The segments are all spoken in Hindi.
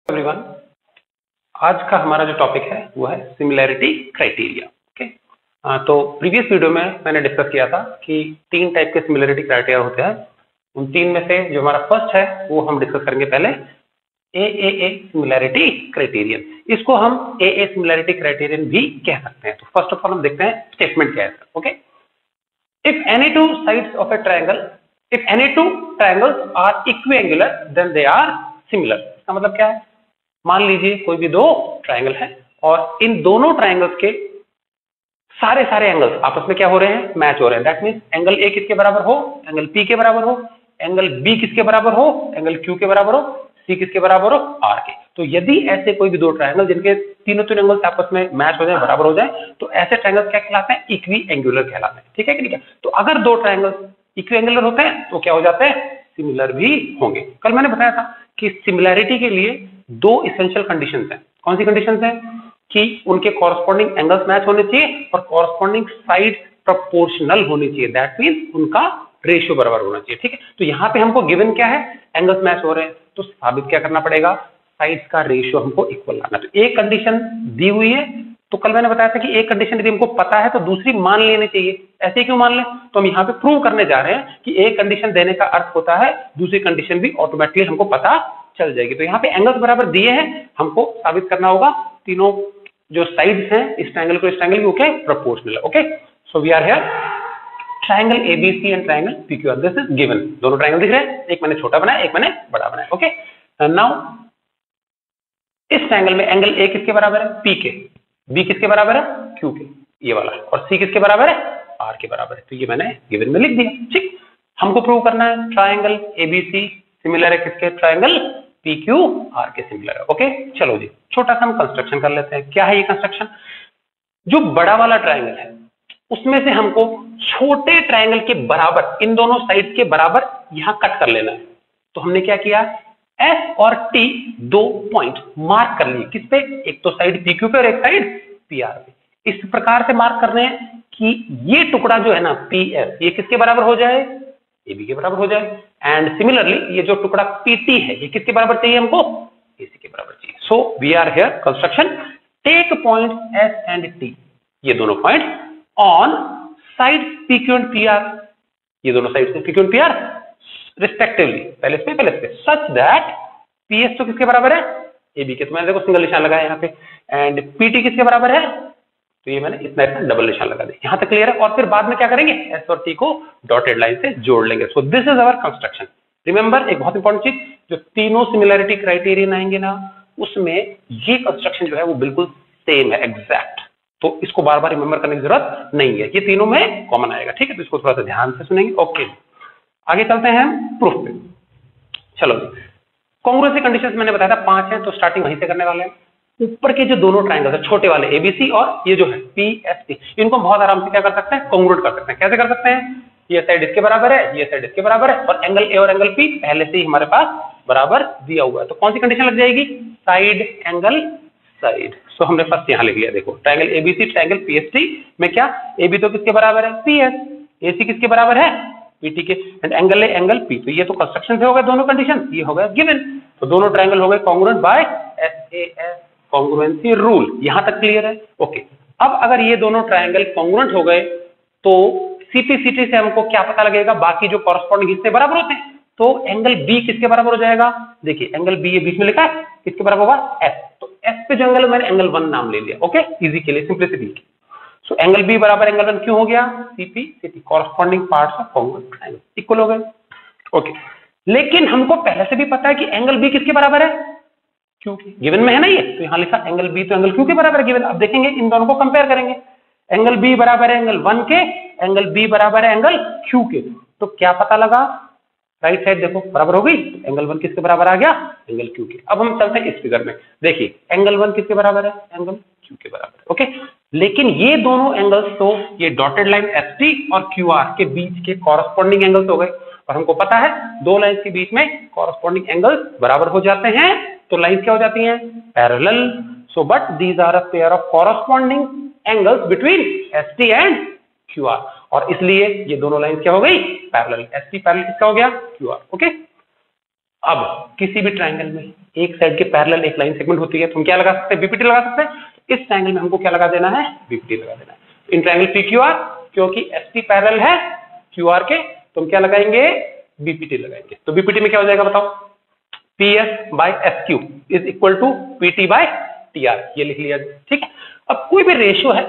एवरीवन, आज का हमारा जो टॉपिक है वो है सिमिलैरिटी क्राइटेरिया। ओके, तो प्रीवियस वीडियो में मैंने डिस्कस किया था कि तीन टाइप के सिमिलैरिटी क्राइटेरिया होते हैं। उन तीन में से जो हमारा फर्स्ट है वो हम डिस्कस करेंगे पहले, ए सिमिलैरिटी क्राइटेरियन। इसको हम ए सिमिलैरिटी क्राइटेरियन भी कह सकते हैं। तो फर्स्ट ऑफ ऑल हम देखते हैं स्टेटमेंट क्या है। Okay, if any two sides of a triangle, if any two triangles are equiangular then they are similar. इसका मतलब क्या है? मान लीजिए कोई भी दो ट्रायंगल है और इन दोनों ट्रायंगल्स के सारे एंगल्स आपस में क्या हो रहे हैं? मैच हो रहे हैं। दैट मींस एंगल ए किसके बराबर हो? एंगल पी के बराबर हो। एंगल बी किसके बराबर हो? एंगल क्यू के बराबर हो। सी किसके बराबर हो? आर के। तो यदि ऐसे कोई भी दो ट्रायंगल जिनके तीनों एंगल्स आपस में मैच हो जाए, बराबर हो जाए, तो ऐसे ट्रायंगल्स क्या कहलाते हैं? इक्वी एंगुलर कहलाते हैं। ठीक है कि नहीं? तो अगर दो ट्रायंगल्स इक्वी एंगुलर होते हैं तो क्या हो जाते हैं? सिमिलर भी होंगे। कल मैंने बताया था कि सिमिलैरिटी के लिए दो इसेंशियल कंडीशंस हैं। कौन सी कंडीशंस हैं? कि उनके कॉरस्पॉन्डिंग एंगल्स मैच होने चाहिए और कॉरस्पॉन्डिंग साइड प्रोपोर्शनल होनी चाहिए। दैट मींस उनका रेशियो बराबर होना चाहिए। ठीक है, तो यहां पे हमको गिवन क्या है? एंगल्स मैच हो रहे हैं, तो साबित क्या करना पड़ेगा? साइड्स का रेशियो हमको इक्वल लाना। तो एक कंडीशन दी हुई है, तो कल मैंने बताया था कि एक कंडीशन यदि हमको पता है तो दूसरी मान लेनी चाहिए। ऐसे क्यों मान लें? तो हम यहाँ पे प्रूव करने जा रहे हैं कि एक कंडीशन देने का अर्थ होता है दूसरी कंडीशन भी ऑटोमेटिकली हमको पता चल जाएगी। तो यहाँ पे एंगल्स बराबर दिए हैं, हमको साबित करना होगा तीनों जो साइड्स हैं इस ट्रायंगल को इस ट्रायंगल की ओके प्रोपोर्शनल है। Okay, so we are here triangle ABC and triangle PQR, this is given. दोनों ट्रायंगल दिख रहे हैं, एक मैंने छोटा बनाया, एक मैंने बड़ा बनाया। ओके, नाउ इस ट्रायंगल में एंगल ए किसके बराबर है? पी के। बी किसके बराबर है? क्यू के, ये वाला। और सी किसके बराबर है? आर के बराबर है। तो ये मैंने गिवन में लिख दिया। ठीक, हमको प्रूव करना है ट्रायंगल एबीसी सिमिलर है किसके? ट्रायंगल पी क्यू आर के सिमिलर है। ओके, चलो जी, छोटा सा हम कंस्ट्रक्शन कर लेते हैं। क्या है ये कंस्ट्रक्शन? जो बड़ा वाला ट्रायंगल है उसमें से हमको छोटे ट्रायंगल के बराबर, इन दोनों साइड के बराबर यहां कट कर लेना है। तो हमने क्या किया? एस और टी दो पॉइंट मार्क कर लिए। किस पे? एक तो साइड पी क्यू पे और एक साइड पी आर पे। इस प्रकार से मार्क कर रहे हैं कि ये टुकड़ा जो है ना पी एस, ये किसके बराबर हो जाए? ए बी के बराबर हो जाए। एंड सिमिलरली ये जो टुकड़ा पी टी है ये किसके बराबर चाहिए हमको? ए सी के बराबर चाहिए। So we are here construction, take point S and T, ये दोनों point on side P Q and P R, ये दोनों साइड से P Q and P R respectively, पहले इस पे सच दैट पी एस तो किसके बराबर है? ए बी के। तो मैंने देखो सिंगल निशान लगाया यहाँ पे। एंड पी टी किसके बराबर है? तो ये मैंने इतना डबल निशान लगा दिया। यहां तक क्लियर है? और फिर बाद में क्या करेंगे? एस और टी को डॉटेड लाइन से जोड़ लेंगे। So this is our construction. Remember, एक बहुत इंपॉर्टेंट चीज, जो तीनों सिमिलैरिटी क्राइटेरियन आएंगे ना, उसमें ये कंस्ट्रक्शन जो है वो बिल्कुल सेम है, एग्जैक्ट। तो इसको बार बार रिमेंबर करने की जरूरत नहीं है, ये तीनों में कॉमन आएगा। ठीक है, तो इसको थोड़ा सा ध्यान से सुनेंगे। ओके, आगे चलते हैं प्रूफ पे। चलो, कॉन्ग्रुएंसी कंडीशंस मैंने बताया था 5 हैं, तो स्टार्टिंग वहीं से करने वाले हैं। ऊपर के जो दोनों ट्रायंगल है छोटे वाले एबीसी और ये जो है पीएसटी, इनको बहुत आराम से क्या कर सकते हैं? कॉन्ग्रुएंट कर सकते हैं। कैसे कर सकते हैं? ये साइड इसके बराबर है, ये साइड इसके बराबर है, और एंगल ए और एंगल पी पहले से ही हमारे पास बराबर दिया हुआ है। तो कौन सी कंडीशन लग जाएगी? Side angle side. सो हमने फर्स्ट यहां लिख लिया। देखो, ट्रायंगल एबीसी ट्रायंगल पीएसटी में क्या? एबी तो किसके बराबर है? पीएस। एसी किसके बराबर है? पीटी के। And angle A angle P, तो ये तो कंस्ट्रक्शन से हो गए दोनों कंडीशन, ये हो गया गिवन। तो दोनों ट्रायंगल हो गए congruent by SAS congruency rule. यहां तक क्लियर है? ओके, अब अगर ये दोनों ट्रायंगल कॉन्ग्रुएंट हो गए तो सीपीसीटी से हमको क्या पता लगेगा? बाकी जो कॉरस्पॉन्डिंग हिस्से बराबर होते हैं। तो एंगल बी किसके बराबर हो जाएगा? देखिए, एंगल बी ये बीच में लिखा है, किसके बराबर होगा? एस। तो एस पे जो एंगल, मैंने एंगल 1 नाम ले लिया। ओके, इजी के लिए, सिंप्लिसिटी के। सो एंगल बी बराबर एंगल 1 क्यों हो गया? CPCT, corresponding parts of congruent triangle equal हो गए। ओके, लेकिन हमको पहले से भी पता है कि एंगल बी किसके बराबर है? क्यू के। गिवन में है ना ये, तो यहां लिखा एंगल बी तो एंगल क्यू के बराबर है गिवन। अब देखेंगे इन दोनों को कंपेयर करेंगे। एंगल बी बराबर है एंगल 1 के, एंगल बी बराबर है एंगल क्यू के। तो क्या पता लगा? राइट साइड देखो बराबर हो गई, तो एंगल 1 किसके बराबर आ गया? एंगल क्यू के। अब हम चलते हैं इस फिगर में। देखिए, एंगल 1 किसके बराबर है? एंगल क्यू के बराबर। ओके, लेकिन ये दोनों एंगल्स तो ये डॉटेड लाइन एस टी और क्यू आर के बीच के कॉरस्पॉन्डिंग एंगल्स हो गए। और हमको पता है दो लाइंस के बीच में कॉरस्पॉन्डिंग एंगल्स बराबर हो जाते हैं, तो लाइंस क्या हो जाती हैं? Parallel. So but these are a pair of corresponding angles between S T and Q R, और इसलिए ये दोनों लाइन क्या हो गई? पैरेलल। एस टी पैरेलल किसका हो गया? Q R. ओके, अब किसी भी ट्रायंगल में एक साइड के पैरेलल एक लाइन सेगमेंट होती है, तो हम क्या लगा सकते हैं, बीपीटी लगा सकते हैं। इस ट्रायंगल में हमको क्या लगा देना है, बीपीटी लगा देना है। इन ट्रायंगल पीक्यूआर, क्योंकि एसपी पैरेलल है क्यूआर के, तो हम क्या लगाएंगे, बीपीटी लगाएंगे। तो बीपीटी में क्या हो जाएगा बताओ, PS by SQ is equal to PT by TR, ये लिख लिया, ठीक है। अब कोई भी रेशियो है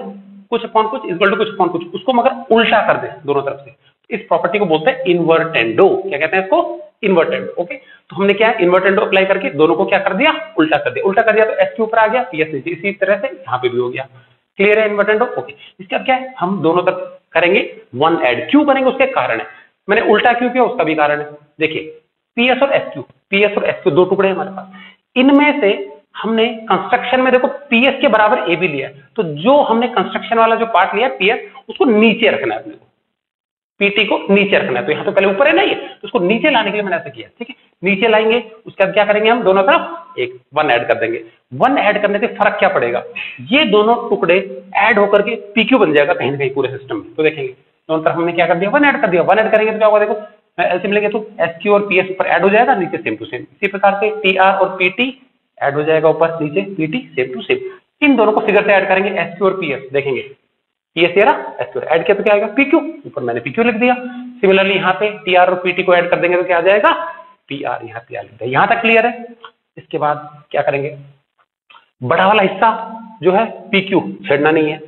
कुछ अपॉन कुछ इक्वल टू कुछ अपॉन कुछ, उसको मगर उल्टा कर दे दोनों तरफ से, इस प्रॉपर्टी को बोलते हैं इन्वर्टेंडो। क्या कहते हैं इसको, इन्वर्टेंडो। ओके, तो हमने क्या है, इन्वर्टेंडो अप्लाई करके दोनों को क्या कर दिया, उल्टा कर दिया। उल्टा कर दिया तो एस के ऊपर आ गया, पीएस नीचे, इसी तरह से यहाँ पे भी हो गया। क्लियर है इन्वर्टेंडो। ओके, इसके बाद क्या है, हम दोनों तरफ करेंगे वन ऐड। क्यों करेंगे, उसके कारण है, मैंने उल्टा क्यों किया उसका भी कारण है। देखिए पीएस और एसक्यू, पीएस और एसक्यू दो टुकड़े हमारे पास, इनमें से हमने कंस्ट्रक्शन में देखो पीएस के बराबर ए भी लिया, तो जो हमने कंस्ट्रक्शन वाला जो पार्ट लिया पीएस, उसको नीचे रखना है अपने को, पीटी को नीचे रखना है। तो यहाँ तो पहले ऊपर है ना ये, तो उसको नीचे लाने के लिए मैंने ऐसा किया, ठीक है। नीचे लाएंगे, उसके बाद क्या करेंगे, हम दोनों तरफ एक वन ऐड कर देंगे। वन ऐड करने से फर्क क्या पड़ेगा, ये दोनों टुकड़े ऐड होकर के पीक्यू बन जाएगा कहीं ना कहीं पूरे सिस्टम में। तो देखेंगे दोनों तरफ हमने क्या कर दिया, वन ऐड कर दिया। वन ऐड करेंगे तो क्या होगा, देखो एलसीएम लेंगे तो एसक्यू और पीएस ऊपर ऐड हो जाएगा, नीचे सेम टू सेम। इसी प्रकार से टीआर और पीटी ऐड हो जाएगा ऊपर नीचे, पीटी सेम टू सेम। इन दोनों को फिगर से ऐड करेंगे, एसक्यू और पीएस, देखेंगे पीएस ये रहा, एसक्यू ऐड किया तो क्या आएगा, पीक्यू, ऊपर मैंने पीक्यू लिख दिया। सिमिलरली यहाँ पे टीआर और पीटी को ऐड कर देंगे तो क्या आ जाएगा, पीआर, यहाँ पीआर लिख दिया। यहाँ तक क्लियर है। इसके बाद क्या करेंगे, बड़ा वाला हिस्सा जो है पीक्यू छेड़ना नहीं है,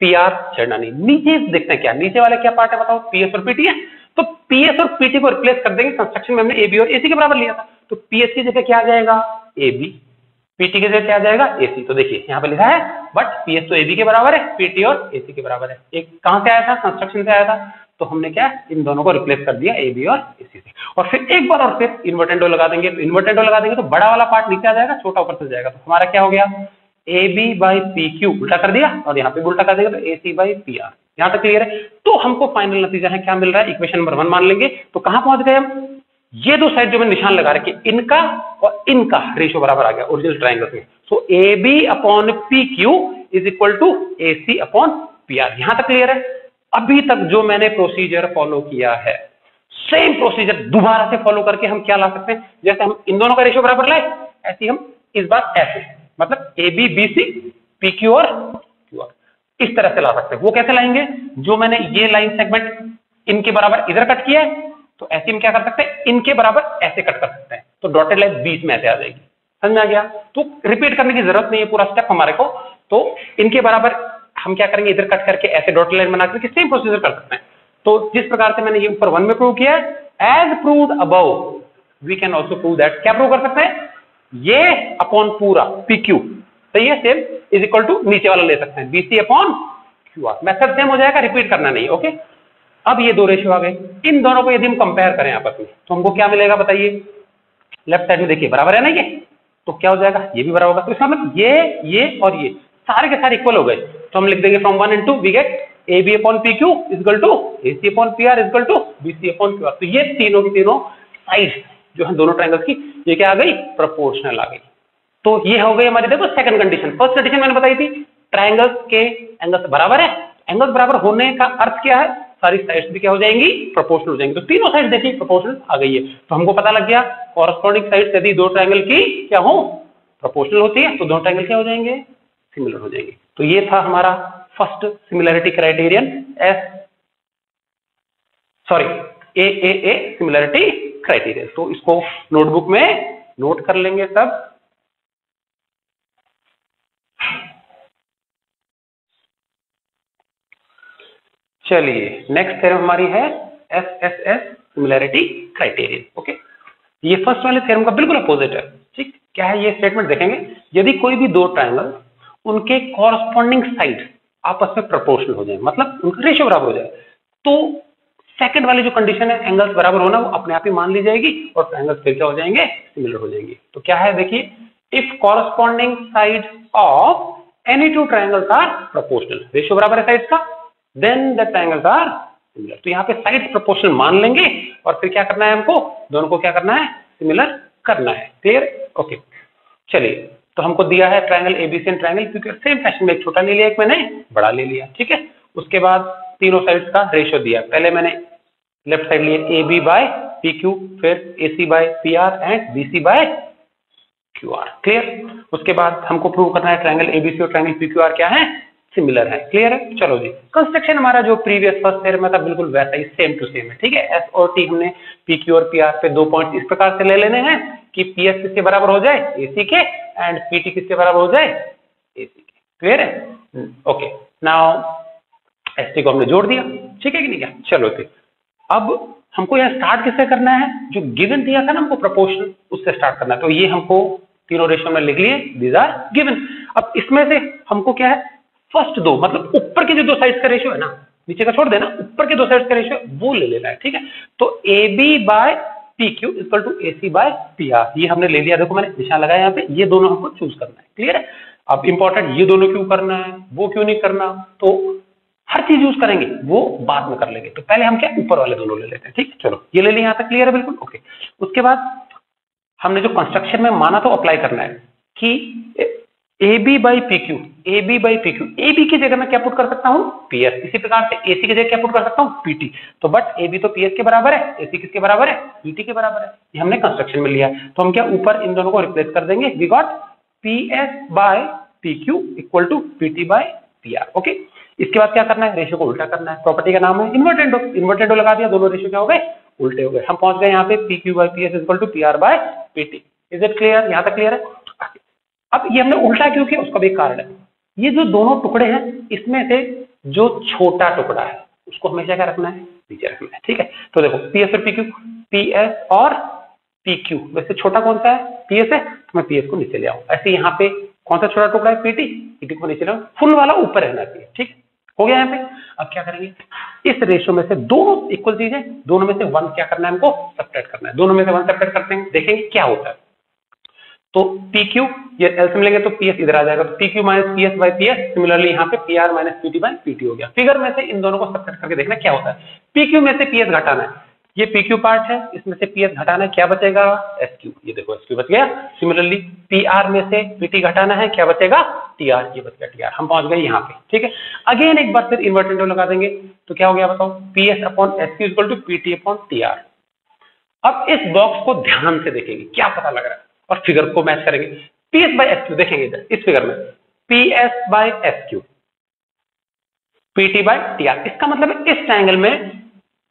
पीआर छेड़ना नहीं, नीचे देखते हैं क्या, नीचे वाले क्या पार्ट है बताओ, पीएस और पीटी है। तो पीएस और पीटी को रिप्लेस कर देंगे, कंस्ट्रक्शन में हमने एबी और एसी के बराबर लिया था, तो पीएस की जगह क्या आ जाएगा, एबी, पीटी की जगह क्या आ जाएगा, एसी। तो देखिए यहाँ पे लिखा है, बट पीएस तो एबी के बराबर है, पीटी और एसी के बराबर है। एक कहां से आया था, कंस्ट्रक्शन से आया था, तो हमने क्या इन दोनों को रिप्लेस कर दिया एबी और एसी से। और फिर एक बार और फिर इन्वर्टेंडो लगा देंगे, तो इन्वर्टेंडो लगा देंगे तो बड़ा वाला पार्ट नीचे आ जाएगा, छोटा ऊपर चल जाएगा। तो हमारा क्या हो गया, A B by P Q उल्टा कर दिया, और यहाँ पे उल्टा कर देंगे तो ए सी बाई पी आर। यहाँ तक क्लियर है। तो हमको फाइनल नतीजा है क्या मिल रहा है, इक्वेशन नंबर 1 मान लेंगे। तो कहां पहुंच गए हम, ये दो साइड जो मैं निशान लगा रखे, इनका और इनका रेशियो बराबर आ गया ओरिजिनल ट्राइंगल में। So A B upon P Q is equal to A C upon P R. यहां तक क्लियर है। अभी तक जो मैंने प्रोसीजर फॉलो किया है, सेम प्रोसीजर दोबारा से फॉलो करके हम क्या ला सकते हैं, जैसे हम इन दोनों का रेशियो बराबर लाए, ऐसे हम इस बार ऐसे, मतलब A B B C P Q और क्यू आर, इस तरह से ला सकते हैं। वो कैसे लाएंगे, जो मैंने ये लाइन सेगमेंट इनके बराबर इधर कट किया है, तो ऐसे हम क्या कर सकते हैं, इनके बराबर ऐसे कट कर सकते हैं, तो डॉटेड लाइन बीच में ऐसे आ जाएगी। समझ में आ गया। तो रिपीट करने की जरूरत नहीं है पूरा स्टेप हमारे को। तो इनके बराबर हम क्या करेंगे, इधर कट करके ऐसे डॉटेड लाइन बना करके सेम प्रोसीजर कर सकते हैं। तो जिस प्रकार से मैंने ये ऊपर 1 में प्रूव किया है, as proved above we can also prove that. क्या प्रूव कर सकते हैं, ये अपॉन पूरा पी क्यू, सही है, सेम इज इक्वल टू नीचे वाला ले सकते हैं BC upon Q are. Method same हो जाएगा, रिपीट करना नहीं। ओके, अब ये दो रेशियो आ गए, इन दोनों को यदि हम कंपेयर करें आपस में, तो हमको क्या मिलेगा बताइए। लेफ्ट साइड में देखिए बराबर है ना ये, तो क्या हो जाएगा, ये भी बराबर होगा। तो इसका मतलब ये और ये सारे के सारे इक्वल हो गए। तो हम लिख देंगे from 1 and 2 we get A B upon P Q equal to A C upon P R equal to B C upon Q R. तो ये तीनों की तीनों साइड जो है दोनों ट्रायंगल्स की, ये क्या आ गई, प्रोपोर्शनल आ गई। तो ये हो गई हमारी, देखो सेकंड कंडीशन। फर्स्ट कंडीशन मैंने बताई थी, ट्रायंगल्स के एंगल्स बराबर है। एंगल्स बराबर होने का अर्थ क्या है, सारी साइड्स भी क्या हो जाएंगी, प्रोपोर्शनल हो जाएंगी। तो तीनों साइड देखिए प्रोपोर्शनल आ गई है। तो हमको पता लग गया कॉरस्पॉन्डिंग साइड्स यदि दो ट्रायंगल की क्या हो, प्रोपोर्शनल होती है, तो दोनों ट्रायंगल क्या हो जाएंगे, सिमिलर हो जाएंगे। तो ये था हमारा फर्स्ट सिमिलरिटी क्राइटेरियन, ए सिमिलरिटी क्राइटेरियन। तो इसको नोटबुक में नोट कर लेंगे सब। चलिए नेक्स्ट थ्योरम हमारी है एसएसएस सिमिलरिटी क्राइटेरियन। ओके, ये फर्स्ट वाले थ्योरम का बिल्कुल अपोजिट है। ठीक, क्या है ये स्टेटमेंट देखेंगे, यदि कोई भी दो ट्रायंगल उनके कॉरस्पॉन्डिंग साइड आपस में प्रोपोर्शनल हो जाए, मतलब उनका रेशियो बराबर हो जाए, तो सेकंड वाली जो कंडीशन है एंगल्स बराबर होना, वो अपने आप ही मान ली जाएगी और ट्रायंगल्स फिर क्या हो जाएंगे, सिमिलर हो जाएंगे। तो क्या है देखिए, if corresponding side of any two triangles are proportional, ratio बराबर है साइड्स का, then the triangles are similar. तो यहाँ पे साइड्स प्रोपोर्शनल मान लेंगे और फिर क्या करना है हमको, दोनों को क्या करना है, सिमिलर करना है। क्लियर। ओके, चलिए तो हमको दिया है ट्रायंगल एबीसी एंड ट्रायंगल, क्योंकि सेम फैशन में एक छोटा ले लिया एक मैंने बड़ा ले लिया। ठीक है, उसके बाद तीनों साइड्स का रेशियो दिया। पहले मैंने लेफ्ट साइड लिए A B by P Q, फिर AC by PR and BC by QR। Clear? उसके बाद हमको प्रूव करना है ट्रायंगल ABC और ट्रायंगल PQR क्या है, सिमिलर है। क्लियर है? चलो जी, कंस्ट्रक्शन हमारा जो प्रीवियस फर्स्ट ईयर में था बिल्कुल वैसा ही सेम टू सेम है। ठीक है, S और T हमने PQ और PR पे 2 पॉइंट इस प्रकार से ले लेने हैं कि PS किसके बराबर हो जाए, AC के, एंड PT किसके बराबर हो जाए, AC के। क्लियर है? ओके, नाउ ST को हमने जोड़ दिया, ठीक है कि नहीं क्या? चलो ठीक, अब हमको यहाँ स्टार्ट किससे करना है, जो गिवन दिया था ना हमको प्रोपोर्शन, उससे स्टार्ट करना है। तो ये हमको तीनों रेशियो में लिख लिए, दीज आर गिवन। अब इसमें से हमको क्या है, फर्स्ट दो, मतलब ऊपर के जो दो साइड्स का रेशियो है ना, नीचे का छोड़ देना, ऊपर के दो साइड्स का रेशियो वो ले लेना है। ठीक है, तो AB by PQ equal to AC by PR, ये हमने ले लिया। देखो मैंने निशान लगाया यहाँ पे, ये दोनों हमको चूज करना है। क्लियर है? अब इंपॉर्टेंट, ये दोनों क्यों करना है, वो क्यों नहीं करना, तो हर चीज यूज करेंगे, वो बाद में कर लेंगे। तो पहले हम क्या, ऊपर वाले दोनों ले लेते हैं। ठीक है, चलो ये ले लिया, यहाँ तक क्लियर है बिल्कुल। ओके, उसके बाद हमने जो कंस्ट्रक्शन में माना तो अप्लाई करना है कि AB by PQ, AB by PQ, AB की जगह मैं क्या पुट कर सकता हूँ, PS। इसी प्रकार से AC की जगह क्या पुट कर सकता हूँ, PT। तो बट AB तो PS के बराबर है, AC किसके बराबर है, PT के बराबर है। ये हमने कंस्ट्रक्शन में लिया है, तो हम क्या ऊपर इन दोनों को रिप्लेस कर देंगे। We got PS by PQ equal to PT by PR। Okay, इसके बाद क्या करना है, रेशियो को उल्टा करना है। प्रॉपर्टी का नाम है इन्वर्टेंडो, इन्वर्टेंडो लगा दिया, दोनों रेशियो क्या हो गए, उल्टे हो गए। हम पहुंच गए यहाँ पे PQ by PS equal to PR by PT। Is it clear? यहाँ तक क्लियर है? अब ये हमने उल्टा क्यों किया, उसका भी कारण है। ये जो दोनों टुकड़े हैं, इसमें से जो छोटा टुकड़ा है उसको हमेशा क्या रखना है, नीचे रखना है। ठीक है, तो देखो PS और PQ, PS और PQ वैसे छोटा कौन सा है, PS है, तो मैं PS को नीचे ले आऊं। ऐसे यहाँ पे कौन सा छोटा टुकड़ा है, PT को नीचे ले आऊं, फुल वाला ऊपर रहना चाहिए। ठीक हो गया यहाँ पे। अब क्या करेंगे, इस रेशियो में से दोनों इक्वल चीजें, दोनों में से 1 क्या करना है, हमको सब्ट्रैक्ट करना है। दोनों में से 1 सब्ट्रैक्ट करते हैं, देखेंगे क्या होता है। तो PQ, ये एलसीएम लेंगे तो PS इधर आ जाएगा, तो PQ minus PS by PS। Similarly यहाँ पे PR minus PT by PT हो गया। फिगर में से इन दोनों को सब्ट्रैक्ट करके देखना क्या होता है। PQ में से PS घटाना है, ये PQ पार्ट है, इसमें से PS घटाना है, क्या बचेगा, SQ। ये देखो SQ बच गया। सिमिलरली PR में से PT घटाना है, क्या बचेगा, TR, ये बच गया TR। हम पहुंच गए यहाँ पे। ठीक है, अगेन एक बार फिर इन्वर्टेंडो लगा देंगे, तो क्या हो गया बताओ, PS upon SQ equal to PT upon TR। अब इस बॉक्स को ध्यान से देखेंगे, क्या पता लग रहा है, और फिगर को मैच करेंगे। PS बाय SQ देखेंगे इधर इस फिगर में, PS by SQ, PT by TR। इसका मतलब इस ट्रायंगल में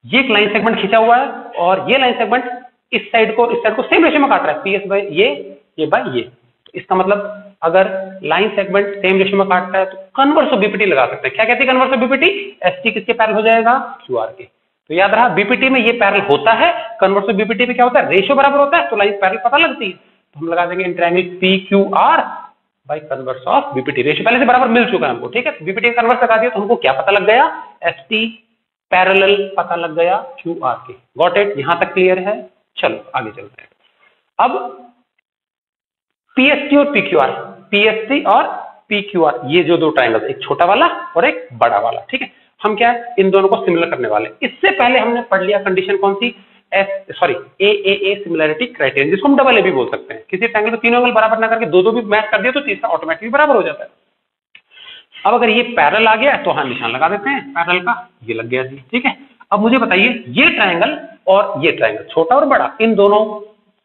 ये एक लाइन सेगमेंट खींचा हुआ है, और ये लाइन सेगमेंट इस साइड को सेम रेशियो में काट रहा है, PS बाय ये बाय ये। तो इसका मतलब अगर लाइन सेगमेंट सेम रेशियो में काटता है तो कन्वर्स ऑफ BPT लगा सकते हैं। क्या कहते हैं कन्वर्स ऑफ BPT, ST किसके पैरेलल हो जाएगा, QR के। तो याद रहा, BPT में ये पैरेलल होता है, कन्वर्स ऑफ BPT में क्या होता है, रेशियो बराबर होता है, तो लाइन पैरेलल पता लगती है। तो हम लगा देंगे in triangle PQR bye converse of BPT। Ratio पहले से बराबर मिल चुका है हमको। ठीक है, BPT का कन्वर्स लगा दिया तो हमको क्या पता लग गया, ST पैरेलल पता लग गया QR के। Got it? यहां तक क्लियर है? चलो आगे चलते हैं। अब PST और PQR, PST और PQR, ये जो दो ट्रायंगल, एक छोटा वाला और एक बड़ा वाला। ठीक है, हम क्या है, इन दोनों को सिमिलर करने वाले। इससे पहले हमने पढ़ लिया कंडीशन कौन सी, AAA सिमिलैरिटी क्राइटेरियन, जिसको हम डबल A भी बोल सकते हैं। किसी ट्रायंगल में तीनों एंगल बराबर ना करके दो भी मैच कर दिया तो तीसरा ऑटोमेटिकली बराबर हो जाता है। अब अगर ये पैरेलल आ गया तो हाँ निशान लगा देते हैं पैरेलल का, ये लग गया जी। ठीक है, अब मुझे बताइए ये ट्रायंगल और ये ट्रायंगल, छोटा और बड़ा, इन दोनों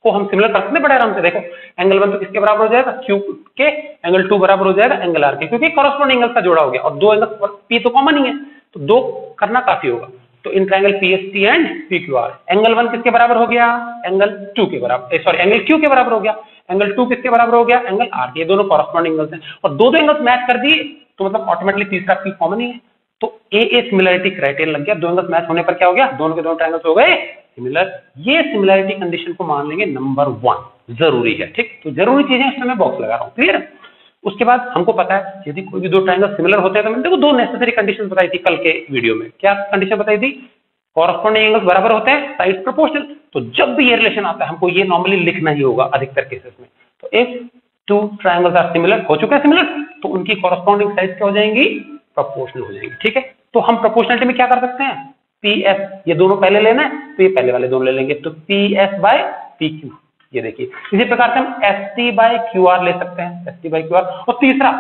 को हम सिमिलर कर सकते हैं बड़े आराम से। देखो एंगल 1 तो किसके बराबर हो जाएगा, Q के, एंगल 2 बराबर हो जाएगा एंगल R के, क्योंकि कॉरेस्पॉन्डिंग एंगल का जोड़ा हो गया, और दो एंगल P तो कॉमन ही है, तो 2 करना काफी होगा। तो in triangle PST and PQR, angle 1 किसके बराबर हो गया, एंगल 2 के बराबर, सॉरी एंगल Q के बराबर हो गया, एंगल 2 किसके बराबर हो गया, एंगल R के। ये दोनों कॉरेस्पॉन्डिंग एंगल्स हैं, और दो एंगल्स मैच कर दिए तो मतलब ऑटोमेटिकली तीसरा P कॉमन ही है। तो AA सिमिलैरिटी क्राइटेरियन लग गया, दो एंगल्स मैच होने पर क्या हो गया, दोनों के दोनों ट्रायंगल्स हो गए सिमिलर। ये सिमिलैरिटी कंडीशन को मान लेंगे नंबर 1, जरूरी है। ठीक, तो जरूरी चीजें इसमें मैं बॉक्स लगा रहा हूं, क्लियर है। उसके बाद हमको पता है यदि कोई भी दो ट्रायंगल सिमिलर होते हैं तो मैंने देखो दो नेसेसरी कंडीशन बताई थी कल के वीडियो में। क्या कंडीशन बताई थी, कॉरेस्पॉन्डिंग एंगल्स बराबर होते हैं, साइड्स प्रोपोर्शनल। तो जब भी ये रिलेशन आता है हमको ये नॉर्मली लिखना ही होगा अधिकतर केसेस में। तो if two triangles are similar, हो चुके हैं सिमिलर, तो उनकी कॉरेस्पॉन्डिंग साइड्स क्या हो जाएंगी, प्रोपोर्शनल हो जाएंगी। ठीक है, तो हम प्रोपोर्शनलिटी में क्या कर सकते हैं, PS, ये दोनों पहले लेना है तो ये पहले वाले दोनों ले लेंगे, तो PS बाय PQ, ये देखिए। इसी प्रकार से हम ST बाय QR ले सकते हैं, ST बाय QR, और तीसरा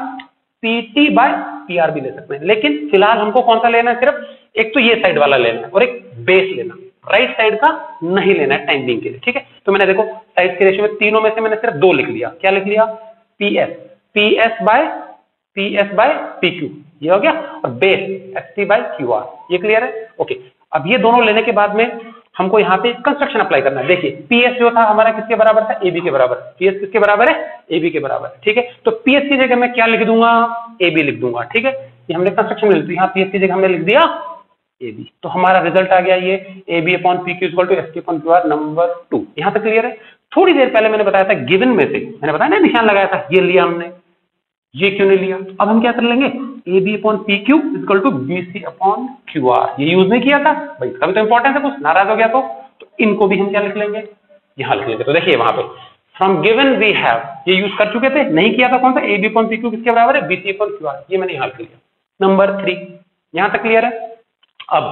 PT बाय PR भी ले सकते हैं। लेकिन फिलहाल हमको कौन सा लेना है, सिर्फ एक तो ये साइड वाला लेना है और एक बेस लेना। राइट साइड का नहीं लेना है टाइम बिंग के लिए, ठीक है। तो मैंने देखो साइड के रेशियो में तीनों में से मैंने सिर्फ 2 लिख लिया। क्या लिख लिया? पीएस बाय पीक्यू, ये हो गया, और बेस एसटी बाय क्यूआर, ये क्लियर है? ओके, अब ये दोनों लेने के बाद में हमको यहाँ पे कंस्ट्रक्शन अप्लाई करना है। देखिए पीएस जो था हमारा किसके बराबर था? एबी के बराबर। पीएस किसके बराबर है? एबी के बराबर, ठीक है। तो पीएस की जगह मैं क्या लिख दूंगा? एबी लिख दूंगा, ठीक है। ये हमने कंस्ट्रक्शन में लिख दिया, यहाँ पीएस की जगह हमने लिख दिया एबी। तो हमारा रिजल्ट आ गया ये AB upon PQ equal to ST upon QR number 2। यहाँ तक क्लियर है? थोड़ी देर पहले मैंने बताया था गिवन में से, मैंने बताया ना निशान लगाया था, ये लिया हमने, ये क्यों नहीं लिया? अब हम क्या कर लेंगे? AB upon PQ equal to BC upon QR, ये यूज नहीं किया था भाई, इसका भी तो इंपॉर्टेंस है, कुछ नाराज हो गया तो इनको भी हम क्या लिख लेंगे? यहाँ लिख लेंगे। तो देखिए वहां पे फ्रॉम गिवन वी हैव, ये यूज कर चुके थे, नहीं किया था कौन सा? AB अपॉन PQ किसके बराबर है? BC अपॉन QR, ये मैंने यहाँ लिख लिया नंबर 3। यहाँ तक क्लियर है? अब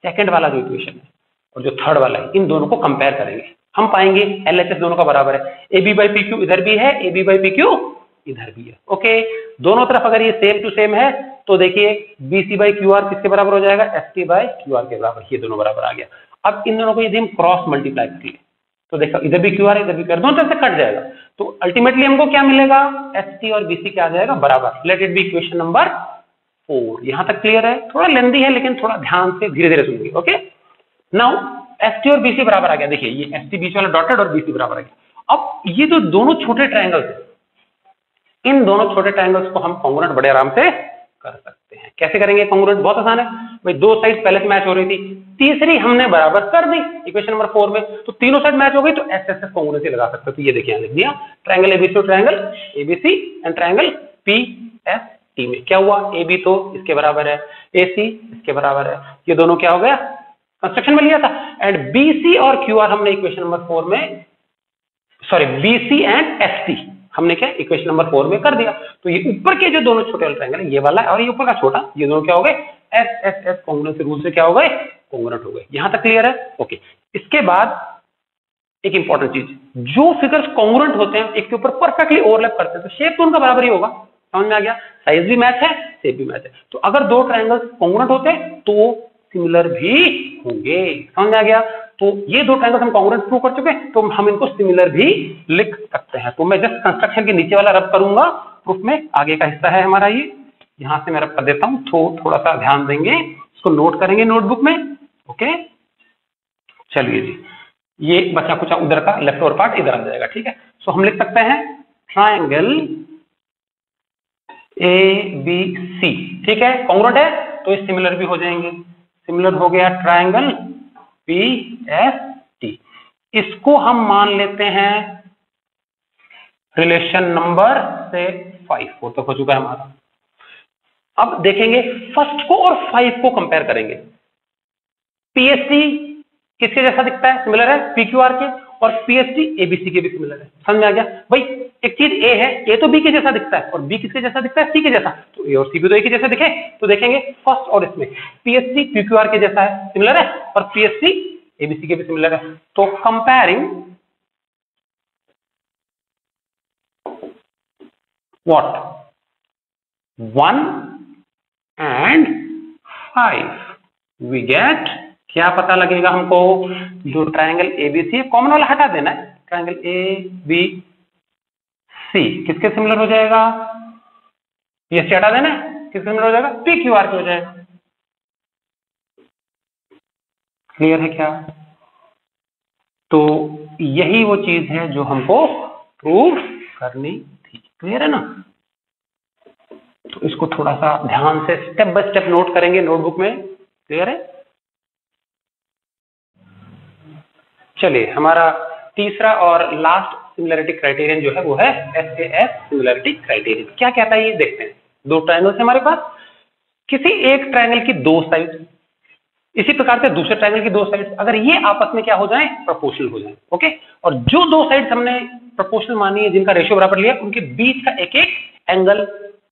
सेकंड वाला जो इक्वेशन है और जो थर्ड वाला है, इन दोनों को कंपेयर करेंगे, हम पाएंगे LHS दोनों का बराबर है। AB बाई PQ इधर भी है, AB बाई PQ इधर भी है, ओके। दोनों तरफ अगर ये सेम टू सेम है तो देखिए BC बाई QR किसके बराबर हो जाएगा? ST बाई QR के बराबर, ये दोनों बराबर आ गया। अब इन दोनों को यदि हम क्रॉस मल्टीप्लाई कर ले तो देखो इधर भी QR है, इधर भी QR, दोनों तरफ से कट जाएगा, तो अल्टीमेटली हमको क्या मिलेगा? ST और BC क्या आ जाएगा? बराबर। Let it be equation number 4। यहां तक क्लियर है? थोड़ा लेंदी है लेकिन थोड़ा ध्यान से धीरे धीरे सुनिए, ओके। नाउ ST और BC बराबर आ गया, देखिए ये ST बीच वाला डॉटेड और BC बराबर आ गया। अब ये जो दोनों छोटे ट्रायंगल्स है, इन दोनों छोटे ट्रायंगल्स को हम कॉन्ग्रुएंट बड़े आराम से कर सकते हैं। कैसे करेंगे कॉन्ग्रुएंट? बहुत आसान है भाई, दो साइड पहले से मैच हो रही थी, तीसरी हमने बराबर कर दी इक्वेशन नंबर 4 में, तो तीनों साइड मैच हो गई, तो एस कॉन्ग्रुएंसी लगा सकते हो। तो ये देखिए लिख दिया, triangle ABC triangle ABC and triangle PST में क्या हुआ? एबी तो इसके बराबर है, एसी इसके बराबर है, ये दोनों क्या हो गया? कंस्ट्रक्शन में लिया था। एंड बीसी और क्यूआर हमने इक्वेशन नंबर 4 में, सॉरी बीसी एंड एसटी हमने क्या इक्वेशन नंबर 4 में कर दिया। तो ये ऊपर के जो दोनों छोटे वाले ट्रायंगल है, ये वाला और ये ऊपर का छोटा, ये दोनों क्या हो गए? S S S congruent rule से क्या हो गए? कॉन्ग्रुएंट हो गए। यहां तक क्लियर है? ओके। इसके बाद एक इंपॉर्टेंट चीज, जो फिगर्स कॉन्ग्रुएंट होते हैं एक के ऊपर परफेक्टली ओवरलैप करते हैं तो शेप तो उनका बराबर ही होगा। समझ में आ गया? साइज भी मैच है, शेप भी मैच है। तो अगर दो ट्रायंगल्स कॉन्ग्रुएंट होते हैं तो सिमिलर भी होंगे। समझ में आ गया? तो ये दो ट्रायंगल्स हम कॉन्ग्रुएंट प्रूव कर चुके हैं, तो हम इनको सिमिलर भी लिख सकते हैं। तो मैं जस्ट कंस्ट्रक्शन के नीचे वाला रब करूंगा प्रूफ में, आगे का हिस्सा है हमारा ये, यहां से मैं रब कर देता हूं, तो थोड़ा सा ध्यान देंगे, इसको नोट करेंगे नोटबुक में, ओके। चलिए जी, ये बचा कुछ उधर का लेफ्ट ओवर पार्ट इधर आ जाएगा, ठीक है। सो हम लिख सकते हैं ट्रायंगल ABC, ठीक है, कॉन्ग्रुएंट है तो ये सिमिलर भी हो जाएंगे। सिमिलर हो गया ट्रायंगल PST, इसको हम मान लेते हैं रिलेशन नंबर से 5, 4 तक हो चुका है हमारा। अब देखेंगे फर्स्ट को और 5 को कंपेयर करेंगे। PST किसके जैसा दिखता है? सिमिलर है PQR के, और PST ABC के भी सिमिलर है। समझ में आ गया भाई? एक चीज A है, A तो B के जैसा दिखता है, और B किसके जैसा दिखता है? C के जैसा, तो A और C भी तो A के जैसे दिखे। तो देखेंगे फर्स्ट और इसमें PST PQR के जैसा है, सिमिलर है, और PST ABC के भी सिमिलर है। तो comparing what 1 and 5 we get, क्या पता लगेगा हमको? जो ट्रायंगल ABC कॉमन वाला हटा देना है, ट्रायंगल ABC किसके सिमिलर हो जाएगा? PST हटा देना है, किसके सिमिलर हो जाएगा? PQR के हो जाएगा। क्लियर है क्या? तो यही वो चीज है जो हमको प्रूव करनी थी। क्लियर है ना? तो इसको थोड़ा सा ध्यान से स्टेप बाय स्टेप नोट करेंगे नोटबुक में। क्लियर है? चलिए, हमारा तीसरा और लास्ट सिमिलरिटी क्राइटेरियन जो है वो है SAS सिमिलरिटी क्राइटेरियन। क्या कहता है ये देखते हैं। दो ट्रायंगल्स है हमारे पास, किसी एक ट्रायंगल की दो साइड, इसी प्रकार से दूसरे ट्रायंगल की दो साइड, अगर ये आपस में क्या हो जाए? प्रोपोर्शनल हो जाए, ओके। और जो दो साइड हमने प्रोपोर्शनल मानी है, जिनका रेशियो बराबर लिया, उनके बीच का एक एक एंगल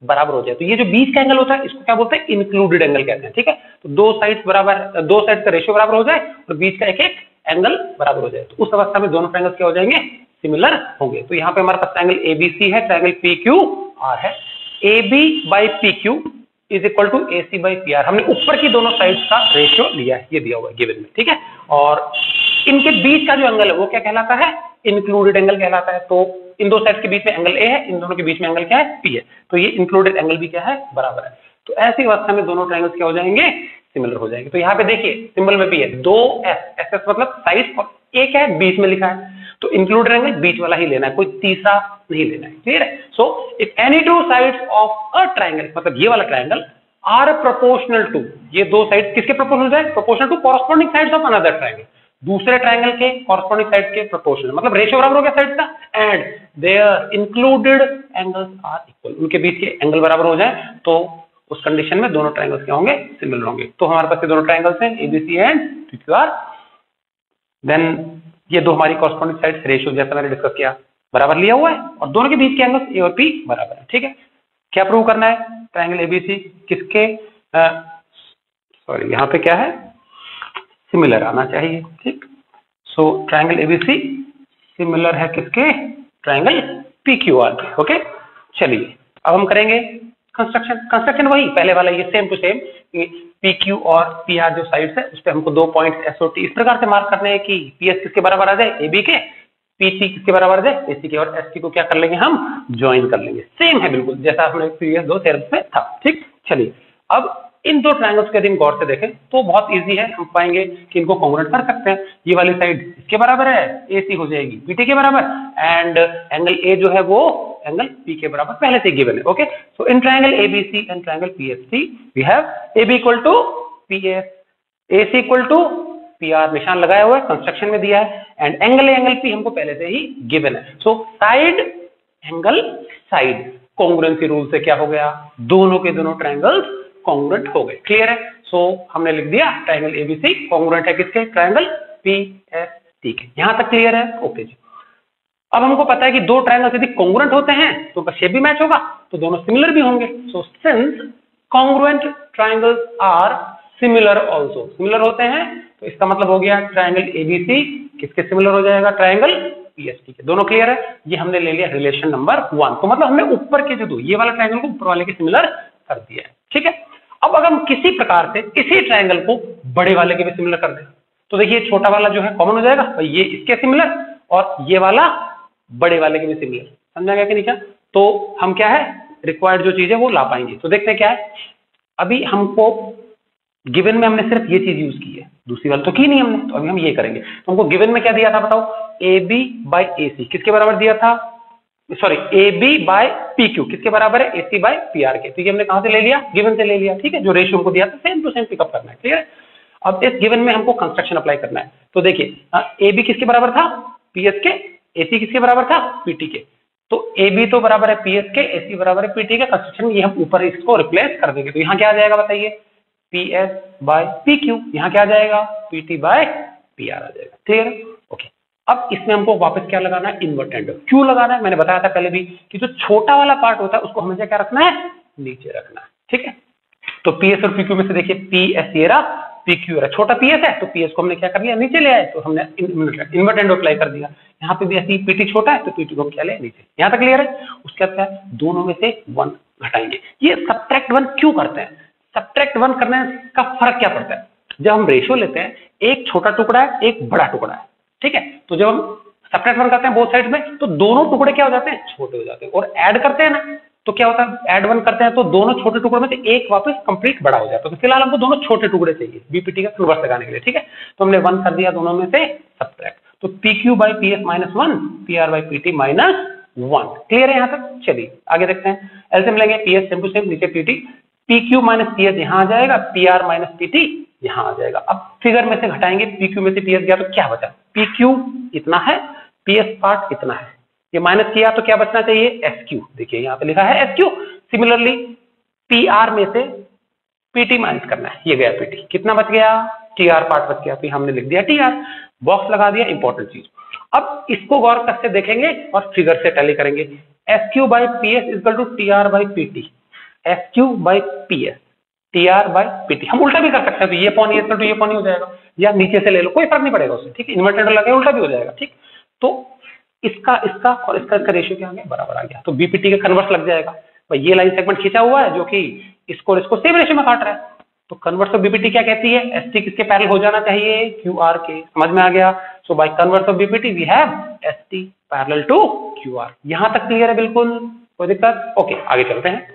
बराबर हो जाए। तो ये जो बीच का एंगल होता है इसको क्या बोलते हैं? इंक्लूडेड एंगल कहते हैं, ठीक है। तो दो साइड बराबर, दो साइड का रेशियो बराबर हो जाए और बीच का एक एक एंगल बराबर हो जाए, तो उस अवस्था में दोनों ट्रायंगल्स क्या हो जाएंगे? सिमिलर होंगे। तो यहाँ पे हमारे पास ट्रायंगल ABC है, ट्रायंगल PQR है। AB by PQ is equal to AC by PR। हमने ऊपर की दोनों साइड्स का रेशियो लिया है, ये दिया हुआ है गिवन में, ठीक है। और इनके बीच का जो एंगल है वो क्या कहलाता है, इंक्लूडेड एंगल कहलाता है। तो इन दो साइड्स के बीच में एंगल A है, इन दोनों के बीच में एंगल क्या है, P है। तो ये इंक्लूडेड एंगल भी क्या है, बराबर है। तो ऐसी अवस्था में दोनों ट्रायंगल्स क्या हो जाएंगे, सिमिलर हो जाएंगे। तो यहाँ पे देखिए सिंबल में भी है 2S, SS मतलब साइड, और एक है बीच में लिखा है, तो इंक्लूडेड एंगल बीच वाला ही लेना है, कोई तीसरा नहीं लेना है, क्लियर है। So if any two sides of a triangle, मतलब ये वाला ट्रायंगल आर प्रोपोर्शनल टू, ये दो साइड किसके प्रोपोर्शनल है, proportional to corresponding sides of another triangle, दूसरे ट्रायंगल के कॉरस्पॉन्डिंग साइड के प्रोपोर्शनल, मतलब रेशियो बराबर हो गया साइड का, and their included angles are equal, उनके बीच के एंगल बराबर हो जाए तो उस कंडीशन में दोनों ट्रायंगल्स क्या होंगे, सिमिलर होंगे। तो हमारे पास ये दोनों ट्रायंगल्स हैं ABC एंड PQR। देन ये दो हमारी कॉरस्पॉन्डिंग साइड रेशियो जैसा मैंने डिस्कस किया बराबर लिया हुआ है, और दोनों के बीच के एंगल्स A और P बराबर है, ठीक है। क्या प्रूव करना है, ट्रायंगल ABC किसके सॉरी यहाँ पे क्या है, सिमिलर आना चाहिए, ठीक। सो ट्रायंगल ABC सिमिलर है किसके, ट्रायंगल PQR के, ओके। चलिए अब हम करेंगे कंस्ट्रक्शन वही पहले वाला, ये सेम टू सेम, PQ और PR जो साइड्स है उस पे हमको 2 पॉइंट्स SOT इस प्रकार से मार्क करने हैं कि PS किसके बराबर आ जाए, AB के, PC किसके बराबर आ जाए, AC के, और ST को क्या कर लेंगे हम, ज्वाइन कर लेंगे। सेम है बिल्कुल जैसा हमने प्रीवियस दो थ्योरम्स में था, ठीक। चलिए अब इन दो ट्रायंगल्स के यदि हम गौर से देखें तो बहुत इजी है, हम पाएंगे कि इनको कॉन्ग्रुएंट कर सकते हैं। ये वाली साइड इसके बराबर है, AC हो जाएगी PT के बराबर, एंड एंगल A जो है वो एंगल P के बराबर पहले से गिवन है, okay. So in triangle ABC and triangle PST we have AB equal to PS, AC equal to PR, निशान लगाया हुआ है, कंस्ट्रक्शन में दिया है, एंड एंगल P हमको पहले से ही गिवन है। So side angle side congruency rule से क्या हो गया, दोनों के दोनों ट्रायंगल्स कॉन्ग्रुएंट हो गए, क्लियर है। सो हमने लिख दिया ट्रायंगल ABC कॉन्ग्रुएंट है किसके, ट्रायंगल PST के। यहां तक क्लियर है, ओके जी। अब हमको पता है कि दो ट्रायंगल्स यदि कॉन्ग्रुएंट होते हैं तो उनका शेप भी मैच होगा, तो दोनों सिमिलर भी होंगे। So since congruent triangles are similar also, similar होते हैं तो इसका मतलब हो गया ट्रायंगल ABC किसके सिमिलर हो जाएगा, ट्रायंगल PST के। दोनों क्लियर है, ये हमने ले लिया रिलेशन नंबर 1। तो मतलब हमने ऊपर के जो दो ये वाला ट्रायंगल को ऊपर वाले के सिमिलर कर दिया है, ठीक है। अब अगर हम किसी प्रकार से इसी ट्रायंगल को बड़े वाले के भी सिमिलर कर दें तो देखिए छोटा वाला जो है कॉमन हो जाएगा, तो ये इसके सिमिलर और ये वाला बड़े वाले के भी सिमिलर, समझा गया कि नहीं क्या। तो हम क्या है रिक्वायर्ड जो चीज है वो ला पाएंगे। तो देखते हैं क्या है, अभी हमको गिवन में हमने सिर्फ ये चीज यूज की है, दूसरी वाली तो की नहीं हमने, तो अभी हम ये करेंगे। तो हमको गिवन में क्या दिया था बताओ, AB बाई AC किसके बराबर दिया था, सॉरी AB बाय PQ किसके बराबर है, AC बाय PR के। तो ये हमने कहां से ले लिया, गिवन से ले लिया, ठीक है। जो रेशियो हमको दिया था सेम टू सेम पिकअप करना है, क्लियर है। अब इस गिवन में हमको कंस्ट्रक्शन अप्लाई करना है। तो देखिए AB किसके बराबर था, PS के, AC किसके बराबर था, PT के। तो AB तो बराबर है PS के, AC बराबर है PT के। कंस्ट्रक्शन ये हम ऊपर इसको रिप्लेस कर देंगे, तो यहाँ क्या आ जाएगा बताइए, PS बाय PQ, यहाँ क्या आ जाएगा, PT बाय PR आ जाएगा, क्लियर है, ओके। अब इसमें हमको वापस क्या लगाना है, इन्वर्टेंड क्यों लगाना है, मैंने बताया था पहले भी कि जो छोटा वाला पार्ट होता है उसको हमेशा क्या रखना है, नीचे रखना है, ठीक है। तो PS और PQ में से देखिए PS ये रहा, PQ रहा, छोटा PS है तो PS को हमने क्या कर लिया, नीचे ले आए, तो हमने इन्वर्टेंड अप्लाई कर दिया। यहाँ पे भी ऐसी PT छोटा है तो PT को क्या ले नीचे, यहाँ तक क्लियर है। उसके बाद क्या है, दोनों में से 1 घटाएंगे। ये सब्ट्रैक्ट 1 क्यों करते हैं, सब्ट्रैक्ट 1 करने का फर्क क्या पड़ता है, जब हम रेशियो लेते हैं एक छोटा टुकड़ा है एक बड़ा टुकड़ा है, ठीक है। तो जब हम सब्ट्रैक्ट 1 करते हैं बोथ साइड में तो दोनों टुकड़े क्या हो जाते हैं, छोटे हो जाते हैं, और ऐड करते हैं ना तो क्या होता है, ऐड 1 करते हैं तो दोनों छोटे टुकड़ों में से एक वापस कंप्लीट बड़ा हो जाता है। तो फिलहाल हमको दोनों छोटे टुकड़े चाहिए बीपीटी का कन्वर्स लगाने के लिए, ठीक है। तो हमने 1 कर दिया दोनों में से सब्ट्रैक्ट, तो PQ by PS minus 1, PR by PT minus 1, clear है यहाँ तक। चलिए आगे देखते हैं, एलसीएम लेंगे, PS सेम टू सेम, नीचे PT, PQ माइनस PS यहाँ आ जाएगा, PR माइनस PT यहाँ आ जाएगा। अब फिगर में से घटाएंगे, PQ में से PS गया तो क्या बचा, PQ इतना है, PS पार्ट इतना है, ये माइनस किया तो क्या बचना चाहिए, SQ, देखिए यहाँ पे लिखा है SQ। सिमिलरली PR में से PT माइनस करना है, ये गया PT, कितना बच गया, TR पार्ट बच गया, तो हमने लिख दिया TR, बॉक्स लगा दिया, इंपॉर्टेंट चीज। अब इसको गौर करके देखेंगे और फिगर से टैली करेंगे, SQ by PS equal to TR by PT, SQ by PS TR by PT। हम उल्टा भी कर सकते हैं, तो ये पॉन ये तो ये पॉन हो जाएगा, या नीचे से ले लो, कोई फर्क नहीं पड़ेगा उससे, ठीक है। इन्वर्टेड लगे उल्टा भी हो जाएगा, ठीक। तो इसका और इसका रेशियो क्या आ गया, बराबर आ गया, तो बीपीटी का कन्वर्स लग जाएगा। भाई ये लाइन सेगमेंट खींचा हुआ है जो कि इसको और इसको सेम रेशियो में काट रहा है। तो कन्वर्स ऑफ बीपीटी क्या कहती है, एसटी किसके पैरेलल हो जाना चाहिए, क्यूआर के। समझ में आ गया। So by converse of BPT we have ST parallel to QR. यहां तक क्लियर है बिल्कुल, कोई दिक्कत? ओके, आगे चलते हैं।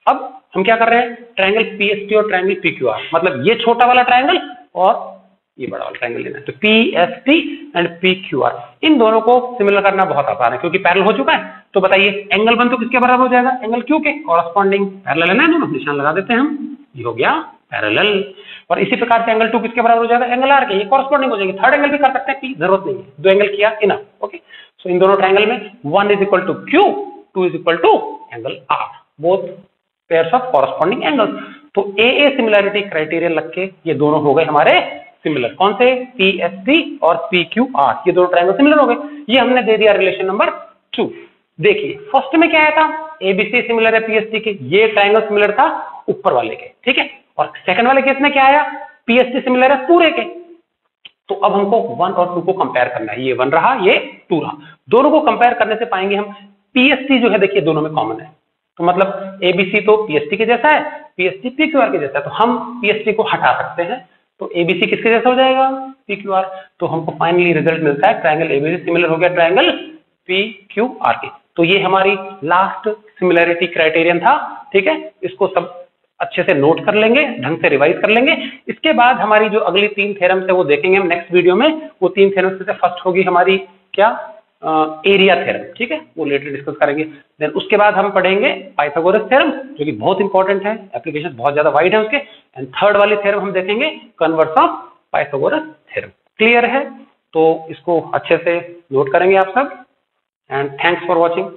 अब हम क्या कर रहे हैं, ट्रायंगल पीएसटी और ट्रायंगल पीक्यूआर, मतलब ये छोटा वाला ट्रायंगल और ये बड़ा वाला ट्रायंगल लेना है। तो पीएसटी एंड पीक्यूआर, इन दोनों को सिमिलर करना बहुत आसान है क्योंकि पैरेलल हो चुका है। तो बताइए एंगल 1 तो किसके बराबर हो जाएगा, एंगल क्यू के कॉरस्पॉन्डिंग। पैरेलल है ना, दोनों निशान लगा देते हैं हम, ये हो गया पैरेलल। और इसी प्रकार से एंगल 2 किसके बराबर हो जाएगा, एंगल आर के, ये कॉरस्पॉन्डिंग हो जाएगी। थर्ड एंगल भी कर सकते हैं, पी जरूरत नहीं है, 2 एंगल किया इनफ। ओके, सो इन दोनों ट्रायंगल में 1 is equal to Q, 2 is equal to angle R, both pairs of corresponding angles. तो ए सिमिलैरिटी क्राइटेरिया लग के ये दोनों हो गए हमारे सिमिलर। कौन से, पीएसटी और पीक्यूआर, ये दोनों ट्रायंगल सिमिलर हो गए। ये हमने दे दिया रिलेशन नंबर 2। देखिए फर्स्ट में क्या आया था, एबीसी सिमिलर है पीएसटी के, ये ट्रायंगल सिमिलर था ऊपर वाले के, ठीक है। और सेकंड वाले केस में क्या आया, पीएसटी सिमिलर है पूरे के। तो अब हमको 1 और 2 को कंपेयर करना है, ये 1 रहा, ये 2 रहा। दोनों को कंपेयर करने से पाएंगे हम पीएसटी जो है, देखिए दोनों में कॉमन है। तो मतलब एबीसी तो पीएसटी के जैसा है, पीएसटी पीक्यूआर के जैसा है। तो हम पीएसटी को हटा सकते हैं, तो एबीसी किसके जैसा हो जाएगा, पीक्यूआर। तो हमको फाइनली रिजल्ट मिलता है ट्रायंगल एबीसी सिमिलर हो गया ट्रायंगल पीक्यूआर के। तो ये हमारी लास्ट सिमिलैरिटी क्राइटेरियन था, ठीक है। इसको सब अच्छे से नोट कर लेंगे, ढंग से रिवाइज कर लेंगे। इसके बाद हमारी जो अगली 3 थ्योरम्स है वो देखेंगे हम नेक्स्ट वीडियो में। वो 3 थ्योरम्स में से फर्स्ट होगी हमारी क्या, एरिया थ्योरम, ठीक है, वो लेटर डिस्कस करेंगे। देन उसके बाद हम पढ़ेंगे पाइथागोरस थ्योरम, जो कि बहुत इंपॉर्टेंट है, एप्लीकेशन बहुत ज्यादा वाइड है उसके। एंड थर्ड वाली थ्योरम हम देखेंगे converse of Pythagoras theorem. Clear है? तो इसको अच्छे से नोट करेंगे आप सब। And thanks for watching.